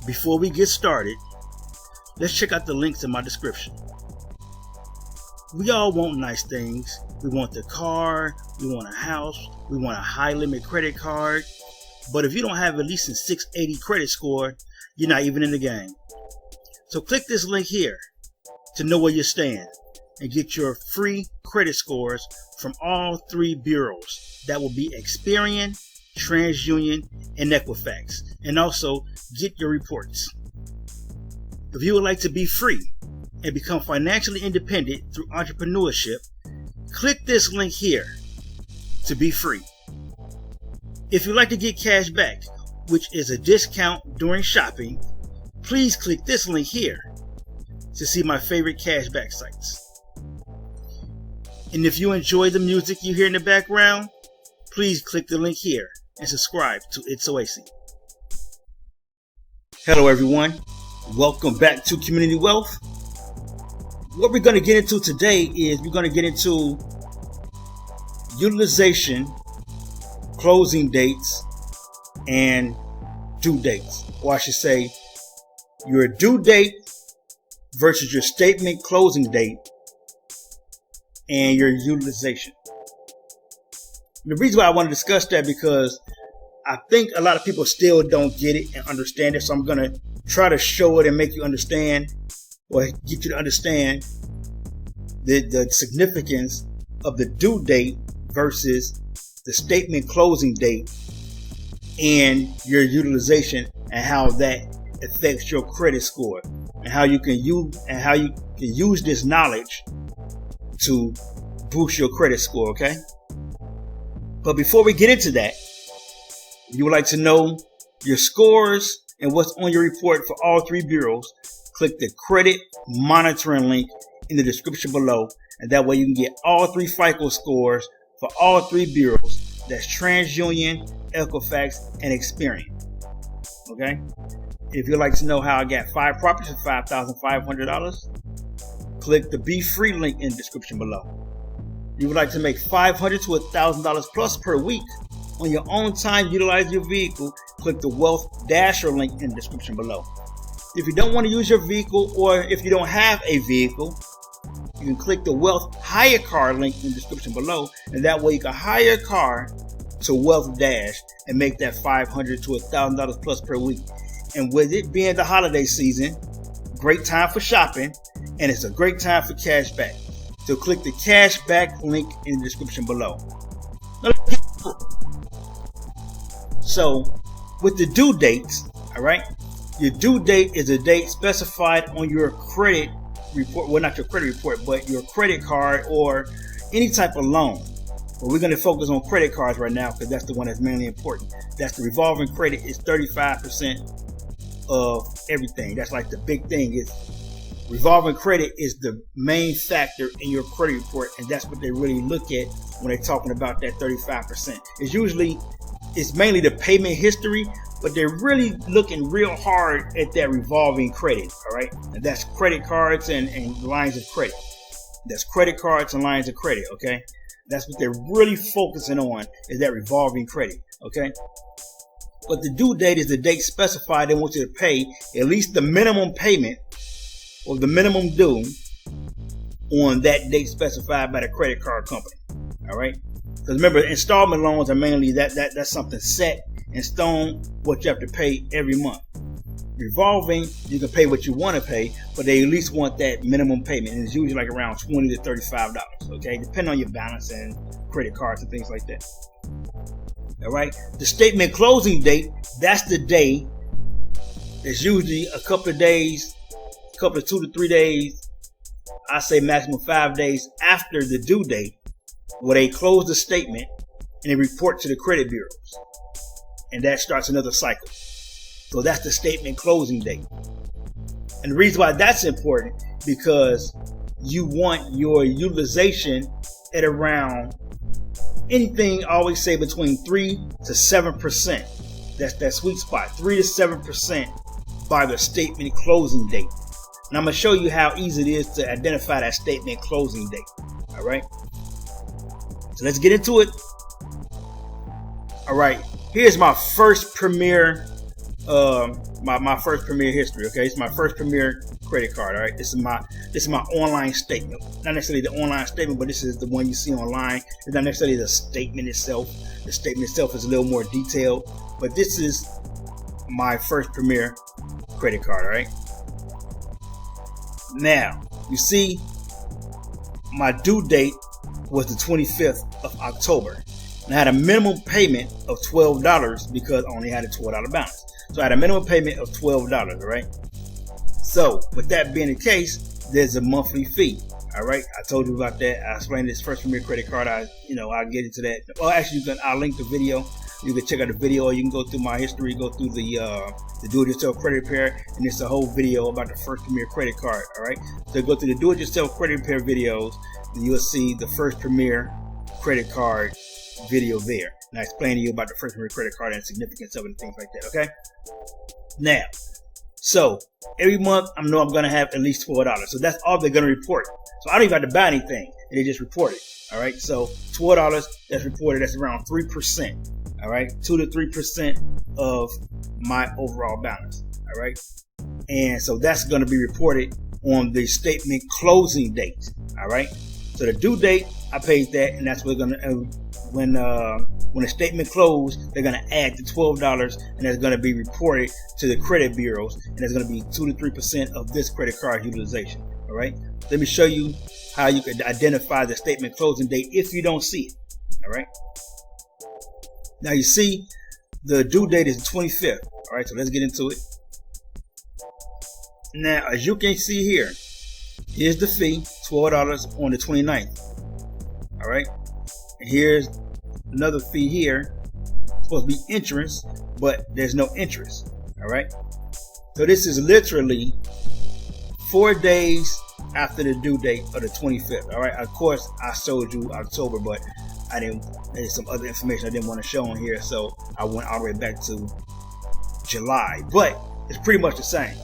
before we get started, let's check out the links in my description. We all want nice things. We want the car, we want a house, we want a high limit credit card. But if you don't have at least a 680 credit score, you're not even in the game. So click this link here to know where you stand and get your free credit scores from all three bureaus. That will be Experian, TransUnion, and Equifax. And also get your reports. If you would like to be free and become financially independent through entrepreneurship, click this link here to be free. If you'd like to get cash back, which is a discount during shopping, please click this link here to see my favorite cashback sites. And if you enjoy the music you hear in the background, please click the link here and subscribe to It's Oasis. Hello everyone, welcome back to Community Wealth. What we're going to get into today is we're going to get into utilization, closing dates, and due dates. Or I should say your due date versus your statement closing date and your utilization. The reason why I want to discuss that because I think a lot of people still don't get it and understand it. So I'm going to try to show it and make you understand, or get you to understand the significance of the due date versus the statement closing date and your utilization, and how that affects your credit score, and how you can use this knowledge to boost your credit score. Okay. But before we get into that, if you would like to know your scores and what's on your report for all three bureaus, click the credit monitoring link in the description below, and that way you can get all three FICO scores for all three bureaus. That's TransUnion, Equifax, and Experian. Okay. If you'd like to know how I got 5 properties for $5,500, click the Be Free link in the description below. If you would like to make $500 to $1,000 plus per week on your own time utilizing your vehicle, click the Wealth Dasher link in the description below. If you don't want to use your vehicle, or if you don't have a vehicle, you can click the Wealth Hire Car link in the description below, and that way you can hire a car to Wealth Dash and make that $500 to $1,000 plus per week. And with it being the holiday season, great time for shopping, and it's a great time for cash back. So click the Cashback link in the description below. So with the due dates, all right, your due date is a date specified on your credit report. Well, not your credit report, but your credit card or any type of loan. But we're going to focus on credit cards right now because that's the one that's mainly important. That's the revolving credit is 35% of everything. That's like the big thing. Is revolving credit is the main factor in your credit report, and that's what they really look at when they're talking about that 35%. It's mainly the payment history, but they're really looking real hard at that revolving credit. All right, and that's credit cards and lines of credit. That's credit cards and lines of credit. Okay, that's what they're really focusing on, is that revolving credit. Okay, but the due date is the date specified. They want you to pay at least the minimum payment or the minimum due on that date specified by the credit card company. All right, because remember, installment loans are mainly that's something set in stone, what you have to pay every month. Revolving, you can pay what you want to pay, but they at least want that minimum payment, and it's usually like around $20 to $35. Okay, depending on your balance and credit cards and things like that. All right, the statement closing date, that's the day. It's usually a couple of days, a couple of 2 to 3 days, I say maximum 5 days after the due date, where they close the statement and they report to the credit bureaus, and that starts another cycle. So that's the statement closing date. And the reason why that's important, because you want your utilization at around anything, I always say between 3 to 7%. That's that sweet spot, 3 to 7% by the statement closing date. And I'm going to show you how easy it is to identify that statement closing date. All right. So let's get into it. All right. Here's my first premier my first Premier history. Okay, it's my first Premier credit card. All right, this is my online statement. Not necessarily the online statement, but this is the one you see online. It's not necessarily the statement itself. The statement itself is a little more detailed, but this is my first Premier credit card. All right. Now you see, my due date was the 25th of October. And I had a minimum payment of $12 because I only had a $12 balance. So I had a minimum payment of $12, all right? So with that being the case, there's a monthly fee, all right? I told you about that. I explained this first Premier credit card. I'll get into that. Well, actually, I'll link the video. You can check out the video, or you can go through my history, go through the do-it-yourself credit repair, and it's a whole video about the first Premier credit card, all right? So go through the do-it-yourself credit repair videos, and you'll see the first Premier credit card video there. And I explain to you about the first Premier credit card and significance of it and things like that, okay? Now, so every month I know I'm going to have at least $12. So that's all they're going to report. So I don't even have to buy anything. They just report it, all right? So $12 that's reported, that's around 3%. All right, 2 to 3% of my overall balance. All right, and so that's going to be reported on the statement closing date. All right, so the due date, I paid that, and that's what going to when the statement closed, they're going to add the $12, and that's going to be reported to the credit bureaus, and it's going to be 2 to 3% of this credit card utilization. All right, let me show you how you can identify the statement closing date if you don't see it. All right. Now you see the due date is the 25th. All right, so let's get into it. Now, as you can see here, here's the fee, $12 on the 29th. All right, and here's another fee here. It's supposed to be interest, but there's no interest. All right, so this is literally 4 days after the due date of the 25th. All right, of course, I showed you October, but there's some other information I didn't want to show on here, so I went all the way back to July, but it's pretty much the same.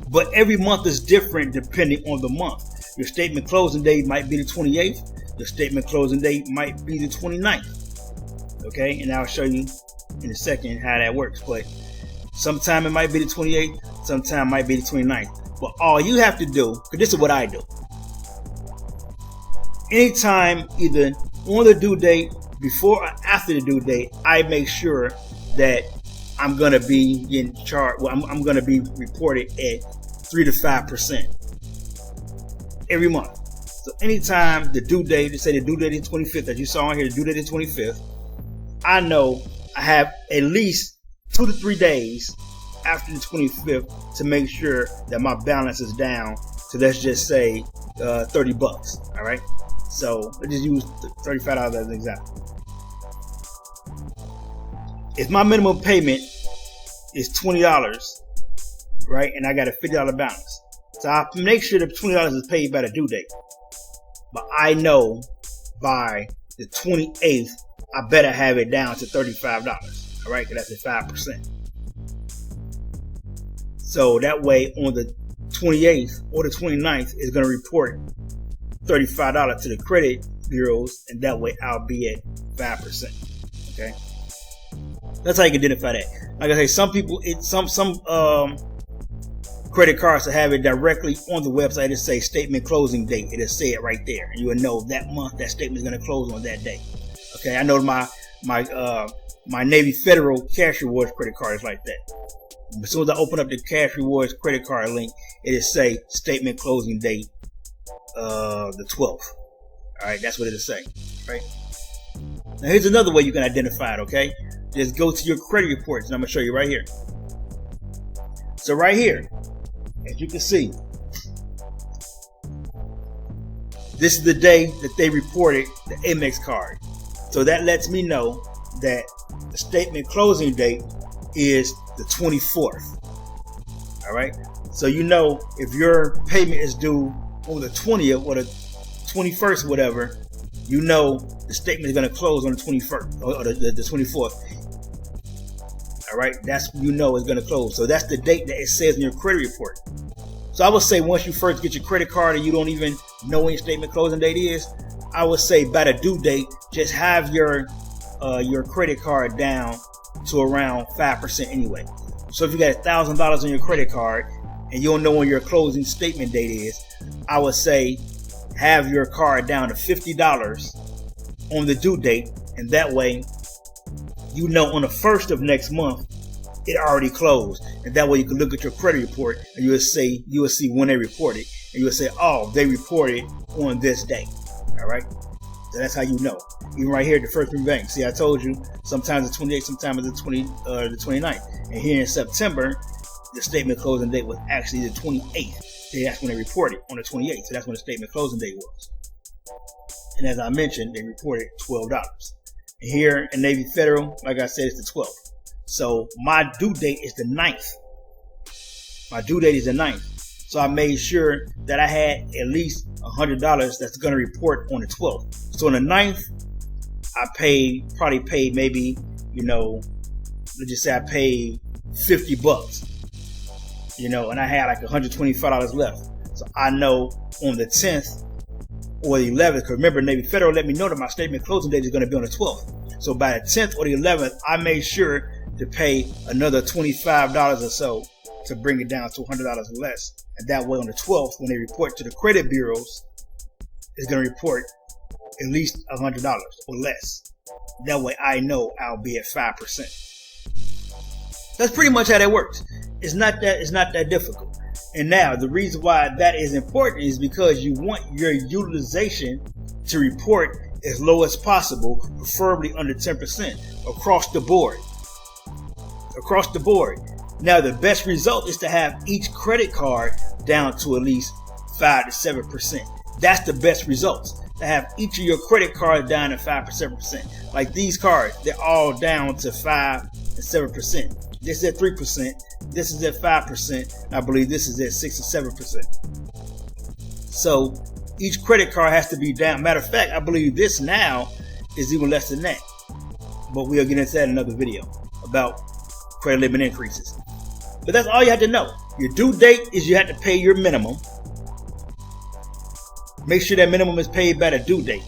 But every month is different depending on the month. Your statement closing date might be the 28th. Your statement closing date might be the 29th. Okay, and I'll show you in a second how that works. But sometime it might be the 28th, sometime it might be the 29th. But all you have to do, because this is what I do. Anytime, either on the due date, before or after the due date, I make sure that I'm going to be getting charged. Well, I'm going to be reported at 3 to 5% every month. So anytime the due date, let's say the due date is 25th, as you saw on here, the due date is 25th, I know I have at least 2 to 3 days after the 25th to make sure that my balance is down to, let's just say, $30. All right. So let's just use $35 as an example. If my minimum payment is $20, right, and I got a $50 balance, so I make sure the $20 is paid by the due date. But I know by the 28th, I better have it down to $35. All right, because that's at 5%. So that way, on the 28th or the 29th, is going to report $35 to the credit bureaus, and that way I'll be at 5%. Okay, that's how you can identify that. Like I say, some people, some credit cards to have it directly on the website. It say statement closing date. It'll say it right there, and you will know that month that statement is going to close on that day. Okay, I know my Navy Federal Cash Rewards credit card is like that. As soon as I open up the Cash Rewards credit card link, it'll say statement closing date the 12th. All right, that's what it'll say. Right. Now here's another way you can identify it. Okay, just go to your credit reports, and I'm gonna show you right here. So right here, as you can see, this is the day that they reported the Amex card. So that lets me know that the statement closing date is the 24th. All right. So you know if your payment is due on the 20th or the 21st, whatever, you know the statement is going to close on the 21st or the 24th. All right, that's when you know it's going to close. So that's the date that it says in your credit report. So I would say once you first get your credit card and you don't even know when your statement closing date is, I would say by the due date, just have your credit card down to around 5% anyway. So if you got $1,000 on your credit card and you don't know when your closing statement date is, I would say have your card down to $50 on the due date, and that way you know on the 1st of next month it already closed, and that way you can look at your credit report and you will see when they reported, and you will say, oh, they reported on this day. All right, so that's how you know. Even right here at the First Premier Bank, see, I told you sometimes the 28th, sometimes the 29th, and here in September the statement closing date was actually the 28th. That's when they reported, on the 28th, so that's when the statement closing date was. And as I mentioned, they reported $12. And here in Navy Federal, like I said, it's the 12th. So my due date is the 9th. My due date is the 9th. So I made sure that I had at least $100 that's going to report on the 12th. So on the 9th, I probably paid maybe, let's just say I paid $50, and I had like $125 left. So I know on the 10th or the 11th, because remember, Navy Federal let me know that my statement closing date is going to be on the 12th. So by the 10th or the 11th, I made sure to pay another $25 or so to bring it down to $100 less. And that way on the 12th, when they report to the credit bureaus, it's going to report at least $100 or less. That way I know I'll be at 5%. That's pretty much how that works. It's not that difficult. And now the reason why that is important is because you want your utilization to report as low as possible, preferably under 10% across the board. Across the board. Now the best result is to have each credit card down to at least 5 to 7%. That's the best results. To have each of your credit cards down to 5 to 7%. Like these cards, they're all down to 5 and 7%. This is at 3%. This is at 5%. And I believe this is at 6 or 7%. So each credit card has to be down. Matter of fact, I believe this now is even less than that. But we'll get into that in another video about credit limit increases. But that's all you have to know. Your due date is you have to pay your minimum. Make sure that minimum is paid by the due date.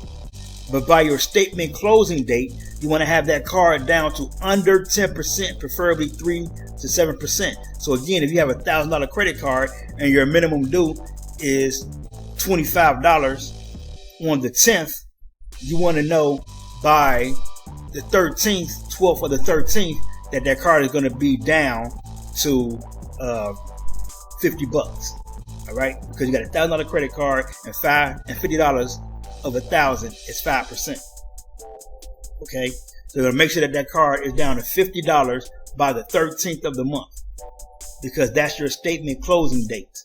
But by your statement closing date, you want to have that card down to under 10%, preferably 3 to 7%. So again, if you have a $1,000 credit card and your minimum due is $25 on the 10th, you want to know by the 13th, 12th or the 13th, that card is going to be down to $50. All right, because you got a $1,000 credit card and $50 of 1,000 is 5%. Okay, so you're gonna make sure that card is down to $50 by the 13th of the month, because that's your statement closing date.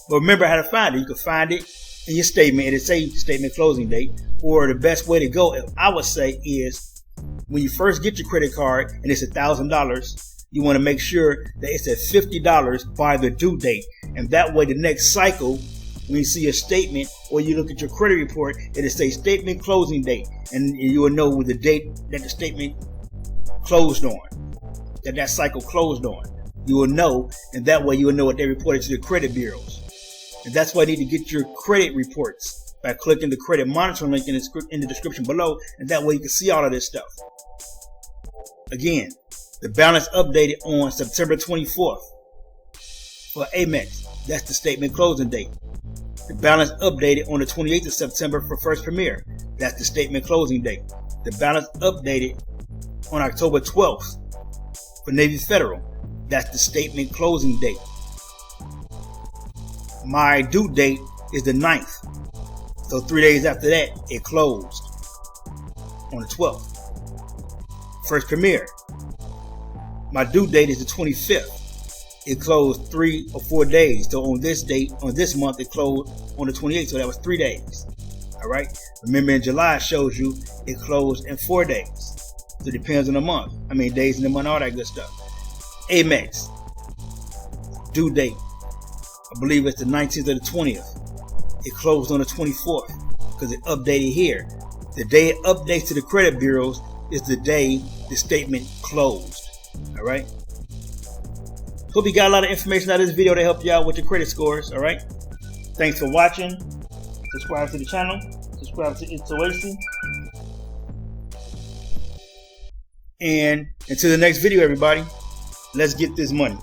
But remember how to find it. You can find it in your statement. It'll say statement closing date. Or the best way to go, I would say, is when you first get your credit card and it's $1,000, you want to make sure that it's at $50 by the due date. And that way the next cycle, when you see a statement or you look at your credit report, it'll say statement closing date. And you will know the date that the statement closed on, that cycle closed on. You will know, and that way you will know what they reported to the credit bureaus. And that's why you need to get your credit reports by clicking the credit monitoring link in the description below. And that way you can see all of this stuff. Again, the balance updated on September 24th for Amex. That's the statement closing date. The balance updated on the 28th of September for First Premier. That's the statement closing date. The balance updated on October 12th for Navy Federal. That's the statement closing date. My due date is the 9th. So 3 days after that, it closed on the 12th. First Premier. My due date is the 25th. It closed 3 or 4 days. So on this date, on this month, it closed on the 28th. So that was 3 days. All right. Remember in July, it shows you it closed in 4 days. So it depends on the month. I mean, days in the month, all that good stuff. Amex. Due date. I believe it's the 19th or the 20th. It closed on the 24th because it updated here. The day it updates to the credit bureaus is the day the statement closed. All right. Hope you got a lot of information out of this video to help you out with your credit scores. All right. Thanks for watching. Subscribe to the channel. Subscribe to Utilization. And until the next video, everybody, let's get this money.